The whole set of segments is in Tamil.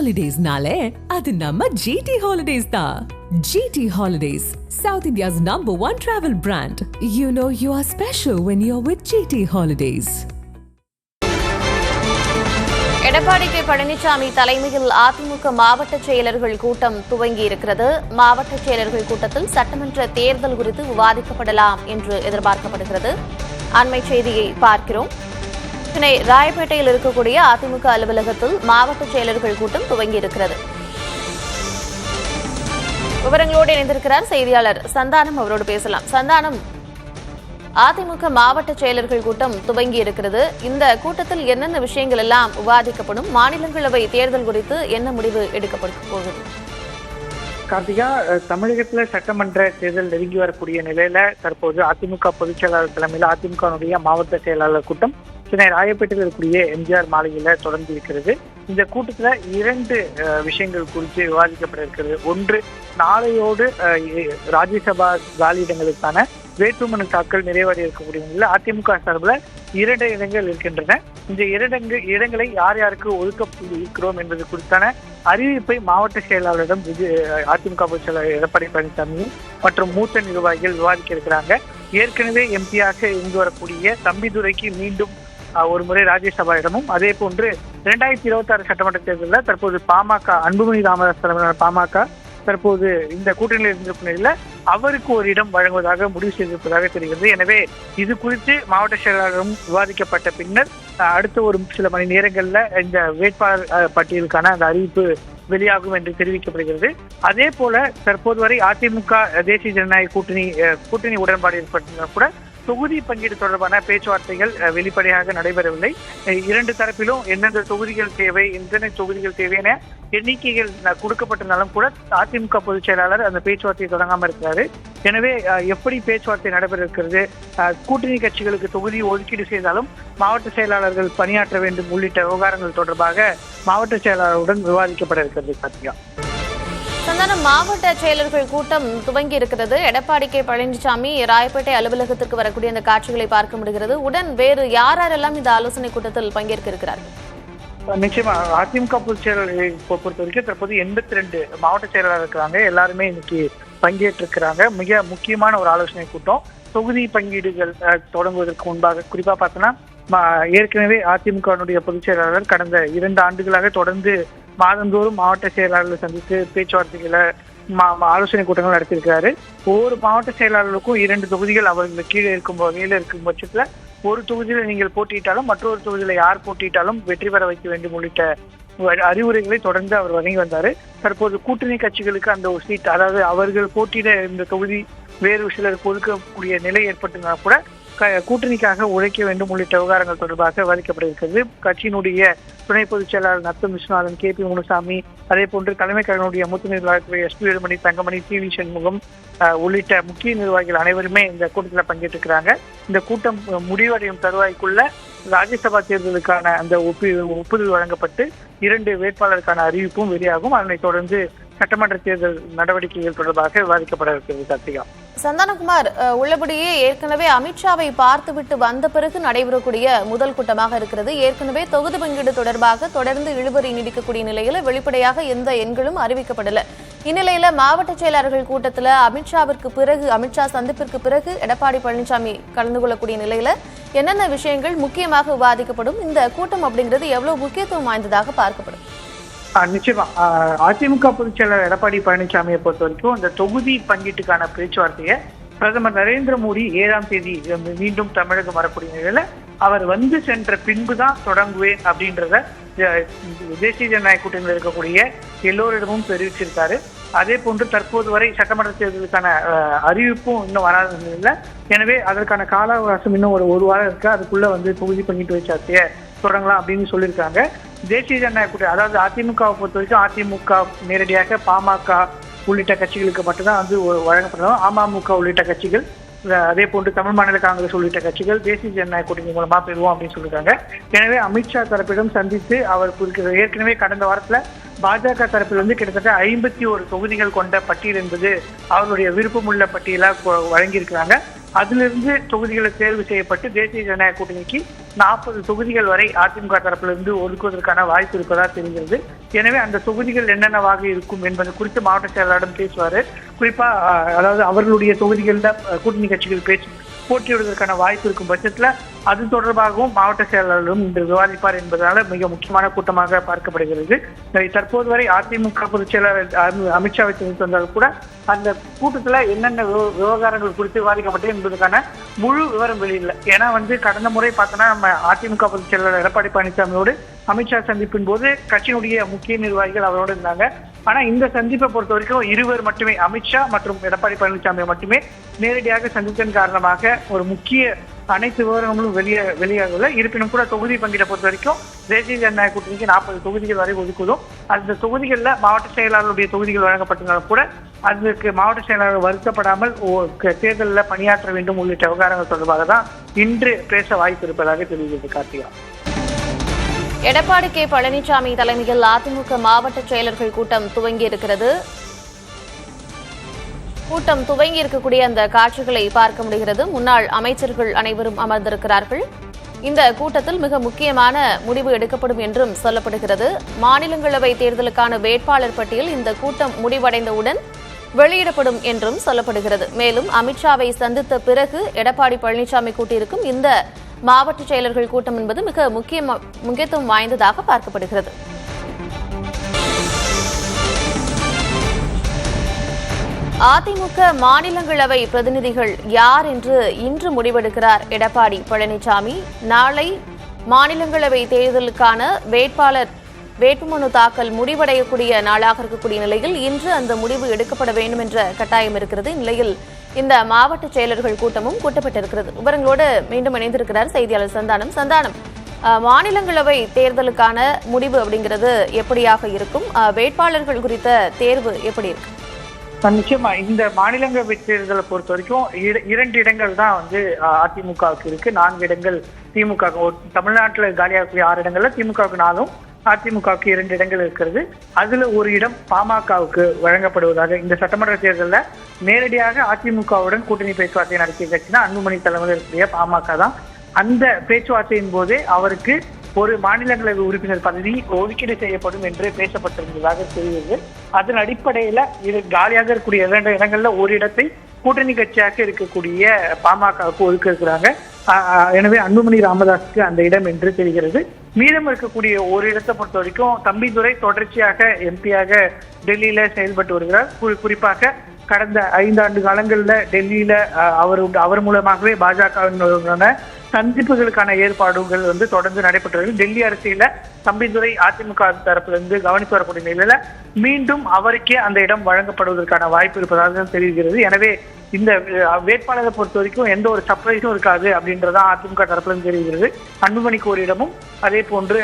Holidays-nale, adu namma GT Holidays da. GT Holidays, South India's #1 travel brand. You know you are special when you're with GT Holidays. Edappadi K Palaniswami தலைமையில் அதிமுக மாவட்ட செயலர்கள் கூட்டம் துவங்கி இருக்கிறது. மாவட்ட செயலர்கள் கூட்டத்தில் சட்டமன்ற தேர்தல் குறித்து விவாதிக்கப்படலாம் என்று எதிர்பார்க்கப்படுகிறது. அண்மை செய்தியை பார்க்கிறோம். சென்னை ராயப்பேட்டையில் இருக்கக்கூடிய அதிமுக அலுவலகத்தில் மாவட்ட செயலர்கள் கூட்டம் துவங்கி இருக்கிறது. விவரங்களோடு இணைந்திருக்கிறார் செய்தியாளர் சந்தானம். அவரோடு பேசலாம். சந்தானம், அதிமுக மாவட்ட செயலர்கள் கூட்டம் துவங்கி இருக்கிறது. இந்த கூட்டத்தில் என்னென்ன விஷயங்கள் எல்லாம் விவாதிக்கப்படும்? மாநிலங்களவை தேர்தல் குறித்து என்ன முடிவு எடுக்கப்பட போகுது? கார்த்திகா, தமிழகத்துல சட்டமன்ற தேர்தல் நெருங்கி வரக்கூடிய நிலையில தற்போது அதிமுக பொதுச் செயலாளர் தலைமையில் அதிமுக மாவட்ட செயலாளர் கூட்டம் சென்னை ராயப்பேட்டையில் இருக்கக்கூடிய எம்ஜிஆர் மாளிகையில தொடர்ந்து இருக்கிறது. இந்த கூட்டத்துல 2 விஷயங்கள் குறித்து விவாதிக்கப்பட இருக்கிறது. ஒன்று, நாளையோடு ராஜ்யசபா காலியிடங்களுக்கான வேட்புமனு தாக்கல் நிறைவடைய இருக்கக்கூடிய நிலையில் அதிமுக சார்பில் 2 இடங்கள் இருக்கின்றன. இந்த 2 இடங்களை யார் யாருக்கு ஒதுக்க இருக்கிறோம் என்பது குறித்தான அறிவிப்பை மாவட்ட செயலாளரிடம் அதிமுக பொதுச் செயலாளர் எடப்பாடி பழனிசாமி மற்றும் மூத்த நிர்வாகிகள் விவாதிக்க இருக்கிறாங்க. ஏற்கனவே எம்பியாக இருந்து வரக்கூடிய தம்பிதுரைக்கு மீண்டும் ஒரு முறை ராஜ்யசபா இடமும், அதே போன்று 2026 சட்டமன்ற தேர்தலில் தற்போது பாமக அன்புமணி ராமதாஸ் தலைமையிலான பாமக தற்போது இந்த கூட்டணியில் இருந்திருக்கும் நிலையில் அவருக்கு ஒரு இடம் வழங்குவதாக முடிவு செய்திருப்பதாக தெரிகிறது. எனவே இது குறித்து மாவட்ட செயலாளரும் விவாதிக்கப்பட்ட பின்னர் அடுத்த ஒரு சில மணி நேரங்களில் இந்த வேட்பாளர் பட்டியலுக்கான அந்த அறிவிப்பு வெளியாகும் என்று தெரிவிக்கப்படுகிறது. அதே போல தற்போது வரை அதிமுக தேசிய ஜனநாயக கூட்டணி உடன்பாடு ஏற்பட்டிருந்தால் கூட தொகுதி பங்கீடு தொடர்பான பேச்சுவார்த்தைகள் வெளிப்படையாக நடைபெறவில்லை. 2 தரப்பிலும் எந்தெந்த தொகுதிகள் தேவை, எந்தெந்த தொகுதிகள் தேவை என எண்ணிக்கைகள் கொடுக்கப்பட்டிருந்தாலும் கூட அதிமுக பொதுச் செயலாளர் அந்த பேச்சுவார்த்தையை தொடங்காமல் இருக்கிறாரு. எனவே எப்படி பேச்சுவார்த்தை நடைபெற இருக்கிறது, கூட்டணி கட்சிகளுக்கு தொகுதி ஒதுக்கீடு செய்தாலும் மாவட்ட செயலாளர்கள் பணியாற்ற வேண்டும் உள்ளிட்ட விவகாரங்கள் தொடர்பாக மாவட்ட செயலாளருடன் விவாதிக்கப்பட இருக்கிறது. கார்த்திகா, சந்தானம், மாவட்ட செயலர்கள் கூட்டம் துவங்கி இருக்கிறது. எடப்பாடி கே பழனிசாமி ராயப்பேட்டை அலுவலகத்திற்கு வரக்கூடிய அந்த காட்சிகளை பார்க்க முடிகிறது. உடன் வேறு யாரெல்லாம் இந்த ஆலோசனை கூட்டத்தில் பங்கேற்க இருக்கிறார்கள்? நிச்சயமா அதிமுக பொதுச் செயலாளர்களை பொறுத்த வரைக்கும் தற்போது 82 மாவட்ட செயலாளர் இருக்கிறாங்க. எல்லாருமே இன்னைக்கு பங்கேற்றிருக்கிறாங்க. மிக முக்கியமான ஒரு ஆலோசனை கூட்டம். தொகுதி பங்கீடுகள் தொடங்குவதற்கு முன்பாக குறிப்பா பார்த்தோன்னா, ஏற்கனவே அதிமுக பொதுச் செயலாளர் கடந்த 2 ஆண்டுகளாக தொடர்ந்து மாதந்தோறும் மாவட்ட செயலாளர்களை சந்தித்து பேச்சுவார்த்தைகளை ஆலோசனை கூட்டங்கள் நடத்தியிருக்கிறாரு. ஒவ்வொரு மாவட்ட செயலாளருக்கும் 2 தொகுதிகள் அவர்களுக்கு கீழே இருக்கும் வகையில் இருக்கும் பட்சத்துல ஒரு தொகுதியில நீங்கள் போட்டியிட்டாலும் மற்றொரு தொகுதியில யார் போட்டியிட்டாலும் வெற்றி பெற வைக்க வேண்டும் உள்ளிட்ட அறிவுரைகளை தொடர்ந்து அவர் வழங்கி வந்தாரு. தற்போது கூட்டணி கட்சிகளுக்கு அந்த ஒரு சீட், அதாவது அவர்கள் போட்டியிட இந்த தொகுதி வேறு சிலருக்கு ஒதுக்கக்கூடிய நிலை ஏற்பட்டிருந்தா கூட கூட்டணிக்காக உழைக்க வேண்டும் உள்ளிட்ட விவகாரங்கள் தொடர்பாக விவாதிக்கப்பட இருக்கிறது. கட்சியினுடைய துணை பொதுச் செயலாளர் நத்தம் விஸ்வநாதன், KP முனுசாமி, அதே போன்று தலைமை கழகனுடைய மூத்த நிர்வாகிகள் SP வேலுமணி, தங்கமணி, TV சண்முகம் உள்ளிட்ட முக்கிய நிர்வாகிகள் அனைவருமே இந்த கூட்டத்தில் பங்கேற்றிருக்கிறாங்க. இந்த கூட்டம் முடிவடையும் தருவாய்க்குள்ள ராஜ்யசபா தேர்தலுக்கான அந்த ஒப்புதல் வழங்கப்பட்டு 2 வேட்பாளருக்கான அறிவிப்பும் வெளியாகும். அதனைத் தொடர்ந்து சட்டமன்ற தேர்தல் நடவடிக்கைகள் தொடர்பாக விவாதிக்கப்பட இருக்கிறது. கார்த்திகா, சந்தானகுமார், உள்ளபடியே ஏற்கனவே அமித்ஷாவை பார்த்துவிட்டு வந்த பிறகு நடைபெறக்கூடிய முதல் கூட்டமாக இருக்கிறது. ஏற்கனவே தொகுதி பங்கீடு தொடர்பாக தொடர்ந்து இழுபறி நீடிக்கக்கூடிய நிலையில வெளிப்படையாக எந்த எண்களும் அறிவிக்கப்படல. இந்நிலையில மாவட்ட செயலாளர்கள் கூட்டத்துல அமித்ஷா சந்திப்பிற்கு பிறகு எடப்பாடி பழனிசாமி கலந்து கொள்ளக்கூடிய நிலையில என்னென்ன விஷயங்கள் முக்கியமாக விவாதிக்கப்படும்? இந்த கூட்டம் அப்படிங்கிறது எவ்வளவு முக்கியத்துவம் வாய்ந்ததாக பார்க்கப்படும்? நிச்சயமா அதிமுக பொதுச் செயலாளர் எடப்பாடி பழனிசாமியை பொறுத்த வரைக்கும் இந்த தொகுதி பங்கீட்டுக்கான பேச்சுவார்த்தையை பிரதமர் நரேந்திர மோடி 7ஆம் தேதி மீண்டும் தமிழகம் வரக்கூடிய நிலையில அவர் வந்து சென்ற பின்புதான் தொடங்குவேன் அப்படின்றத தேசிய ஜனநாயக கூட்டணியில் இருக்கக்கூடிய எல்லோரிடமும் தெரிவிச்சிருக்காரு. அதே போன்று தற்போது வரை சட்டமன்ற தேர்தலுக்கான அறிவிப்பும் இன்னும் வராத நிலையில, எனவே அதற்கான கால அவகாசம் இன்னும் ஒரு வாரம் இருக்கு. அதுக்குள்ள தொகுதி பங்கீட்டு பேச்சுவார்த்தையை தொடங்கலாம் அப்படின்னு சொல்லியிருக்காங்க. தேசிய ஜனநாயக கூட்டணி, அதாவது அதிமுகவை பொறுத்த வரைக்கும் அதிமுக நேரடியாக பாமக உள்ளிட்ட கட்சிகளுக்கு மட்டும்தான் வழங்கப்படணும். அமமுக உள்ளிட்ட கட்சிகள், அதே போன்று தமிழ் மாநில காங்கிரஸ் உள்ளிட்ட கட்சிகள் தேசிய ஜனநாயக கூட்டணி மூலமா பெறுவோம் அப்படின்னு சொல்லியிருக்காங்க. எனவே அமித்ஷா தரப்பிடம் சந்தித்து அவர் ஏற்கனவே கடந்த வாரத்துல பாஜக தரப்பிலிருந்து கிட்டத்தட்ட 51 தொகுதிகள் கொண்ட பட்டியல் என்பது அவருடைய விருப்பமுள்ள பட்டியலா வழங்கியிருக்கிறாங்க. அதிலிருந்து தொகுதிகளை தேர்வு செய்யப்பட்டு தேசிய ஜனநாயக கூட்டணிக்கு 40 தொகுதிகள் வரை அதிமுக தரப்பிலிருந்து ஒதுக்குவதற்கான வாய்ப்பு இருப்பதா தெரிகிறது. எனவே அந்த தொகுதிகள் என்னென்னவாக இருக்கும் என்பது குறித்து மாவட்ட செயலாளரிடம் பேசுவாரு. குறிப்பா அதாவது அவர்களுடைய தொகுதிகளில் கூட்டணி கட்சிகள் போட்டியிடுவதற்கான வாய்ப்பு இருக்கும் பட்சத்துல அது தொடர்பாகவும் மாவட்ட செயலாளரும் இன்று விவாதிப்பார் என்பதனால மிக முக்கியமான கூட்டமாக பார்க்கப்படுகிறது. தற்போது வரை அதிமுக பொதுச் செயலாளர் அமித்ஷாவை தெரிவித்து வந்தாலும் கூட அந்த கூட்டத்துல என்னென்ன விவகாரங்கள் குறித்து விவாதிக்கப்பட்டது என்பதற்கான முழு விவரம் வெளியில்லை. ஏன்னா கடந்த முறை பார்த்தோன்னா நம்ம அதிமுக பொதுச் செயலாளர் எடப்பாடி பழனிசாமியோடு அமித்ஷா சந்திப்பின் போது கட்சியினுடைய முக்கிய நிர்வாகிகள் அவரோடு இருந்தாங்க. ஆனா இந்த சந்திப்பை பொறுத்த வரைக்கும் இருவர் மட்டுமே, அமித்ஷா மற்றும் எடப்பாடி பழனிசாமி மட்டுமே நேரடியாக சந்தித்ததன் காரணமாக ஒரு முக்கிய அனைத்து விவரங்களும் வெளியாகவில்லை. இருப்பினும் கூட தொகுதி பங்கீட்டை பொறுத்த வரைக்கும் தேசிய ஜனநாயக கூட்டணிக்கு 40 தொகுதிகள் வரை ஒதுக்குவதும் அந்த தொகுதிகளில் மாவட்ட செயலாளருடைய தொகுதிகள் வழங்கப்பட்டிருந்தாலும் கூட அதற்கு மாவட்ட செயலாளர் வருத்தப்படாமல் தேர்தலில் பணியாற்ற வேண்டும் உள்ளிட்ட விவகாரங்கள் தொடர்பாக தான் இன்று பேச வாய்ப்பு இருப்பதாக தெரிவிக்கிறது. கார்த்திகா, எடப்பாடி கே பழனிசாமி தலைமையில் அதிமுக மாவட்ட செயலர்கள் கூட்டம் துவங்கி இருக்கிறது. கூட்டம் துவங்கி இருக்கக்கூடிய அந்த காட்சிகளை பார்க்க முடிகிறது. முன்னாள் அமைச்சர்கள் அனைவரும் அமர்ந்திருக்கிறார்கள். இந்த கூட்டத்தில் மிக முக்கியமான முடிவு எடுக்கப்படும் என்றும் சொல்லப்படுகிறது. மாநிலங்களவை தேர்தலுக்கான வேட்பாளர் பட்டியல் இந்த கூட்டம் முடிவடைந்தவுடன் வெளியிடப்படும் என்றும் சொல்லப்படுகிறது. மேலும் அமித்ஷாவை சந்தித்த பிறகு எடப்பாடி பழனிசாமி கூட்டியிருக்கும் இந்த மாவட்ட செயலர்கள் கூட்டம் என்பது மிக முக்கியத்துவம் வாய்ந்ததாக பார்க்கப்படுகிறது. அதிமுக மாநிலங்களவை பிரதிநிதிகள் யார் என்று இன்று முடிவெடுக்கிறார் எடப்பாடி பழனிசாமி. நாளை மாநிலங்களவை தேர்தலுக்கான வேட்புமனு தாக்கல் முடிவடையக்கூடிய நாளாக இருக்கக்கூடிய நிலையில் இன்று அந்த முடிவு எடுக்கப்பட வேண்டும் என்ற கட்டாயம் இருக்கிறது. இந்நிலையில் இந்த மாவட்ட செயலர்கள் கூட்டமும் கூட்டப்பட்டிருக்கிறது. விவரங்களோடு மீண்டும் இணைந்திருக்கிறார் செய்தியாளர் சந்தானம். மாநிலங்களவை தேர்தலுக்கான முடிவு அப்படிங்கிறது எப்படியாக இருக்கும்? வேட்பாளர்கள் குறித்த தேர்வு எப்படி இருக்கு? நிச்சயமா இந்த மாநிலங்களவை தேர்தலை பொறுத்த வரைக்கும் 2 இடங்கள் தான் அதிமுகவுக்கு இருக்கு. 4 இடங்கள் திமுக. தமிழ்நாட்டில் காலியாகக்கூடிய 6 இடங்கள்ல திமுகவுக்கு 4, அதிமுகவுக்கு 2 இடங்கள் இருக்கிறது. அதுல ஒரு இடம் பாமகவுக்கு வழங்கப்படுவதாக இந்த சட்டமன்ற தேர்தலில் நேரடியாக அதிமுகவுடன் கூட்டணி பேச்சுவார்த்தை நடத்திய கட்சினா அன்புமணி தலைமையில் இருக்கக்கூடிய பாமக தான். அந்த பேச்சுவார்த்தையின் போதே அவருக்கு ஒரு மாநிலங்களவை உறுப்பினர் பதவி ஒதுக்கீடு செய்யப்படும் என்று பேசப்பட்டிருந்ததாக தெரிகிறது. அதன் அடிப்படையில இது காலியாக இருக்கக்கூடிய 2 இடங்கள்ல ஒரு இடத்தை கூட்டணி கட்சியாக இருக்கக்கூடிய பாமகவுக்கு ஒதுக்க இருக்கிறாங்க. எனவே அன்புமணி ராமதாஸுக்கு அந்த இடம் என்று தெரிகிறது. மீதம் இருக்கக்கூடிய ஒரு இடத்தை பொறுத்த வரைக்கும் தம்பிதுரை தொடர்ச்சியாக எம்பியாக டெல்லியில செயல்பட்டு வருகிறார். குறிப்பாக கடந்த 5 ஆண்டு காலங்கள்ல டெல்லியில அவர் மூலமாகவே பாஜகவின் சந்திப்புகளுக்கான ஏற்பாடுகள் தொடர்ந்து நடைபெற்றது. டெல்லி அரசியல தம்பிதுரை அதிமுக தரப்பிலிருந்து கவனித்து வரக்கூடிய நிலையில மீண்டும் அவருக்கே அந்த இடம் வழங்கப்படுவதற்கான வாய்ப்பு இருப்பதாக தெரிகிறது. எனவே இந்த வேட்பாளரை பொறுத்த வரைக்கும் எந்த ஒரு சர்ப்ரைஸும் இருக்காது அப்படின்றதான் அதிமுக தரப்பிலிருந்து தெரிகிறது. அன்புமணிக்கு ஒரு இடமும் அதே போன்று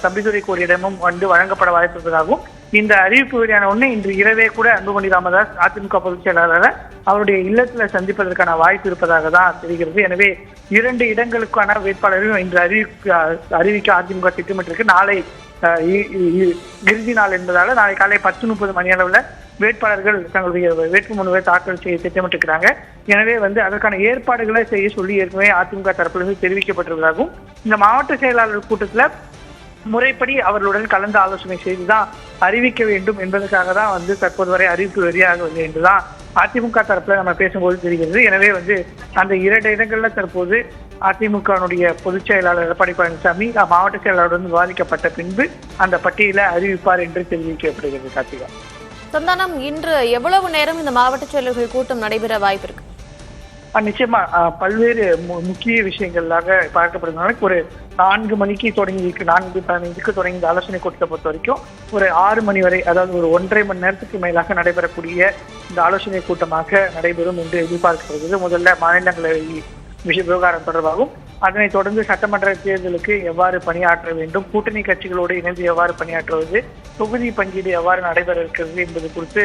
தம்பிதுரைக்கு ஒரு இடமும் வழங்கப்பட வாய்ப்பு இருப்பதாகவும் இந்த அறிவிப்பு வெளியான உடனே இன்று இரவே கூட அன்புமணி ராமதாஸ் அதிமுக பொதுச் செயலாளரை அவருடைய இல்லத்துல சந்திப்பதற்கான வாய்ப்பு இருப்பதாக தான் தெரிகிறது. எனவே 2 இடங்களுக்கான வேட்பாளர்கள் இன்று அறிவிக்க அதிமுக திட்டமிட்டிருக்கு. நாளை இறுதி நாள் என்பதால நாளை காலை 10:30 மணி அளவுல வேட்பாளர்கள் தங்களுடைய வேட்புமனுவை தாக்கல் செய்ய திட்டமிட்டிருக்கிறாங்க. எனவே அதற்கான ஏற்பாடுகளை செய்ய சொல்லி ஏற்கனவே அதிமுக தரப்பிலிருந்து தெரிவிக்கப்பட்டிருப்பதாகவும் இந்த மாவட்ட செயலாளர் கூட்டத்துல முறைப்படி அவர்களுடன் கலந்து ஆலோசனை செய்துதான் அறிவிக்க வேண்டும் என்பதற்காக தான் தற்போது வரை அறிவிப்பு வெளியாகவில்லை என்றுதான் அதிமுக தரப்புல நம்ம பேசும்போது தெரிகிறது. எனவே அந்த 2 இடங்கள்ல தற்போது அதிமுகவுடைய பொதுச் செயலாளர் எடப்பாடி பழனிசாமி மாவட்ட செயலாளருடன் விவாதிக்கப்பட்ட பின்பு அந்த பட்டியலை அறிவிப்பார் என்று தெரிவிக்கப்படுகிறது. கார்த்திகா, சந்தானம், இன்று எவ்வளவு நேரம் இந்த மாவட்ட செயலர்கள் கூட்டம் நடைபெற வாய்ப்பு இருக்கு? நிச்சயமா பல்வேறு முக்கிய விஷயங்களாக பார்க்கப்படுறதுனால ஒரு 4 மணிக்கு தொடங்கி 4:15 தொடங்கி இந்த ஆலோசனை கூட்டத்தை பொறுத்த வரைக்கும் ஒரு 6 மணி வரை, அதாவது ஒரு 1.5 மணி நேரத்துக்கு மேலாக நடைபெறக்கூடிய இந்த ஆலோசனை கூட்டமாக நடைபெறும் என்று எதிர்பார்க்கப்படுகிறது. முதல்ல மாநிலங்களவை விவகாரம் தொடர்பாகவும் அதனைத் தொடர்ந்து சட்டமன்ற தேர்தலுக்கு எவ்வாறு பணியாற்ற வேண்டும், கூட்டணி கட்சிகளோடு இணைந்து எவ்வாறு பணியாற்றுவது, தொகுதி பங்கீடு எவ்வாறு நடைபெற இருக்கிறது என்பது குறித்து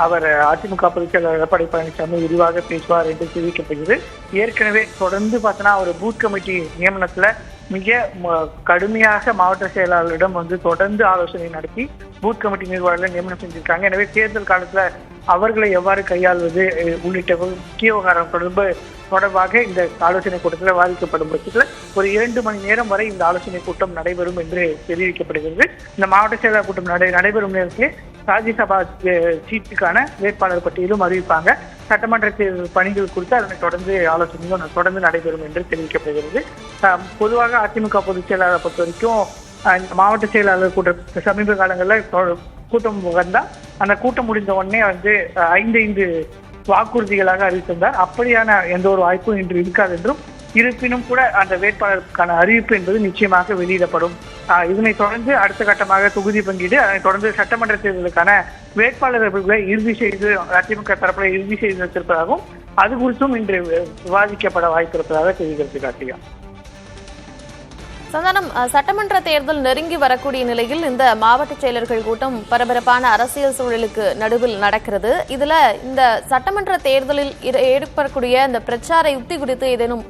அவர் அதிமுக பொதுச் செயலாளர் எடப்பாடி பழனிசாமி விரிவாக பேசுவார் என்று தெரிவிக்கப்படுகிறது. ஏற்கனவே தொடர்ந்து பார்த்தோன்னா ஒரு பூத் கமிட்டி நியமனத்துல மிக கடுமையாக மாவட்ட செயலாளரிடம் வந்து தொடர்ந்து ஆலோசனை நடத்தி பூத் கமிட்டி நிர்வாகிகளை நியமனம் செஞ்சிருக்காங்க. எனவே தேர்தல் காலத்துல அவர்களை எவ்வாறு கையாள்வது உள்ளிட்ட முக்கிய விவகாரம் தொடர்பாக இந்த ஆலோசனை கூட்டத்தில் விவாதிக்கப்படும் பட்சத்தில் ஒரு 2 மணி நேரம் வரை இந்த ஆலோசனை கூட்டம் நடைபெறும் என்று தெரிவிக்கப்படுகிறது. இந்த மாவட்ட செயலாளர் கூட்டம் நடைபெறும் நேரத்திலே ராஜ்யசபா சீட்டுக்கான வேட்பாளர் பட்டியலும் அறிவிப்பாங்க. சட்டமன்ற தேர்தல் பணிகள் குறித்து அதனை ஆலோசனையும் தொடர்ந்து நடைபெறும் என்று தெரிவிக்கப்படுகிறது. பொதுவாக அதிமுக பொதுச் செயலாளரை பொறுத்த வரைக்கும் இந்த மாவட்ட செயலாளர் கூட்டம் சமீப காலங்களில் கூட்டம் வந்தால் அந்த கூட்டம் முடிந்த உடனே வந்து 5 வாக்குறுதிகளாக அறிவித்திருந்தார். அப்படியான எந்த ஒரு வாய்ப்பும் இன்று இருக்காது என்றும், இருப்பினும் கூட அந்த வேட்பாளருக்கான அறிவிப்பு என்பது நிச்சயமாக வெளியிடப்படும். இதனைத் தொடர்ந்து அடுத்த கட்டமாக தொகுதி பங்கீடு, அதனைத் தொடர்ந்து சட்டமன்ற தேர்தலுக்கான வேட்பாளர்களை இறுதி செய்து அதிமுக தரப்பில் இறுதி செய்து வைத்திருப்பதாகவும் அது குறித்தும் இன்று விவாதிக்கப்பட வாய்ப்பு இருப்பதாக தெரிகிறது. கார்த்திகா, சந்தானம், சட்டமன்ற தேர்தல் நெருங்கி வரக்கூடிய நிலையில் இந்த மாவட்ட செயலர்கள் கூட்டம் பரபரப்பான அரசியல் சூழலுக்கு நடுவில் நடக்கிறது. இதுல இந்த சட்டமன்ற தேர்தலில் ஏற்படக்கூடிய இந்த பிரச்சார யுக்தி குறித்து ஏதேனும்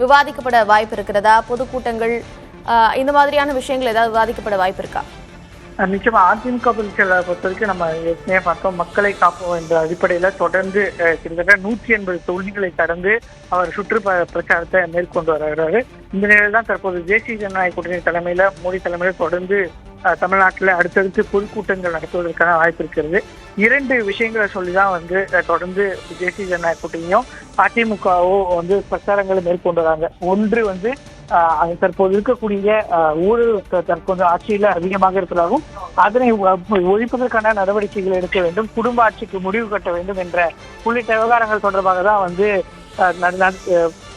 விவாதிக்கப்பட வாய்ப்பு இருக்கிறதா? பொதுக்கூட்டங்கள் இந்த மாதிரியான விஷயங்கள் ஏதாவது விவாதிக்கப்பட வாய்ப்பு இருக்கா? நிச்சயமா அதிமுக பொதுச் செயலாளர் பொறுத்த வரைக்கும் நம்ம ஏற்கனவே பார்த்தோம், மக்களை காப்போம் என்ற அடிப்படையில தொடர்ந்து கிட்டத்தட்ட 180 தொகுதிகளை கடந்து அவர் சுற்று பிரச்சாரத்தை மேற்கொண்டு வருகிறாரு. இந்த நிலையில் தான் தற்போது தேசிய ஜனநாயக கூட்டணி தலைமையில மோடி தலைமையில தொடர்ந்து தமிழ்நாட்டில் அடுத்தடுத்து பொதுக்கூட்டங்கள் நடத்துவதற்கான வாய்ப்பு இருக்கிறது. 2 விஷயங்களை சொல்லிதான் வந்து தொடர்ந்து தேசிய ஜனநாயக கூட்டணியும் அதிமுகவோ வந்து பிரச்சாரங்களை மேற்கொண்டு வராங்க. ஒன்று வந்து தற்போது இருக்கக்கூடிய ஊழல் தற்போது ஆட்சியில அதிகமாக இருப்பதாகவும் அதனை ஒழிப்பதற்கான நடவடிக்கைகள் எடுக்க வேண்டும், குடும்ப ஆட்சிக்கு முடிவு கட்ட வேண்டும் என்ற உள்ளிட்ட விவகாரங்கள் தொடர்பாக தான் வந்து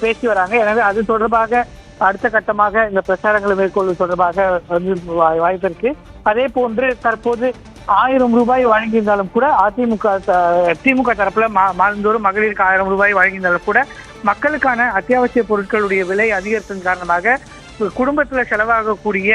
பேசி வராங்க. எனவே அது தொடர்பாக அடுத்த கட்டமாக இந்த பிரச்சாரங்களை மேற்கொள்வது தொடர்பாக வந்து வாய்ப்பு இருக்கு. அதே போன்று தற்போது 1000 ரூபாய் வழங்கியிருந்தாலும் கூட திமுக தரப்புல மாதந்தோறும் மகளிருக்கு 1000 ரூபாய் வழங்கியிருந்தாலும் கூட மக்களுக்கான அத்தியாவசிய பொருட்களுடைய விலை அதிகரித்ததன் காரணமாக குடும்பத்துல செலவாகக்கூடிய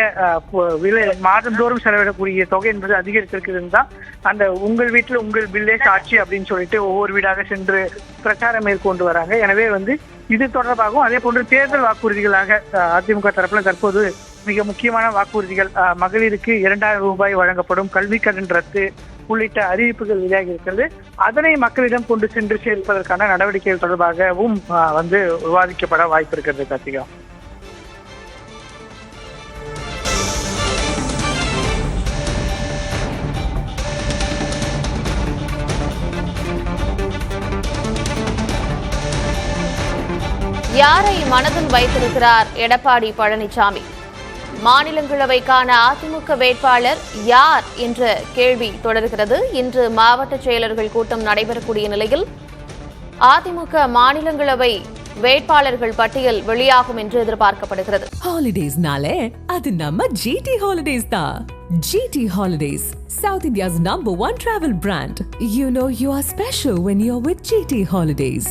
விலை மாதந்தோறும் செலவிடக்கூடிய தொகை என்பது அதிகரித்திருக்கிறது தான் அந்த உங்கள் வீட்டுல உங்கள் பில்லே சாட்சி அப்படின்னு சொல்லிட்டு ஒவ்வொரு வீடாக சென்று பிரச்சாரம் மேற்கொண்டு வராங்க. எனவே வந்து இது தொடர்பாகவும் அதே போன்று தேர்தல் வாக்குறுதிகளாக அதிமுக தரப்புல தற்போது மிக முக்கியமான வாக்குறுதிகள், மகளிருக்கு 2000 ரூபாய் வழங்கப்படும், கல்வி கடன் ரத்து உள்ளிட்ட அறிவிப்புகள் வெளியாகி இருக்கிறது. அதனை மக்களிடம் கொண்டு சென்று சேர்ப்பதற்கான நடவடிக்கைகள் தொடர்பாகவும் வந்து விவாதிக்கப்பட வாய்ப்பு இருக்கிறது. கார்த்திகா, யாரை மனதில் வைத்திருக்கிறார் எடப்பாடி பழனிசாமி? மாநிலங்களவைக்கான அதிமுக வேட்பாளர் யார் என்ற கேள்வி தொடர்கிறது. இன்று மாவட்ட செயலர்கள் கூட்டம் நடைபெறக்கூடிய நிலையில் அதிமுக மாநிலங்களவை வேட்பாளர்கள் பட்டியல் வெளியாகும் என்று எதிர்பார்க்கப்படுகிறது. ஹாலிடேஸ்னாலே அது நம்ம GT Holidays தான். GT Holidays, South India's #1 travel brand. You know you are special when you're with GT Holidays.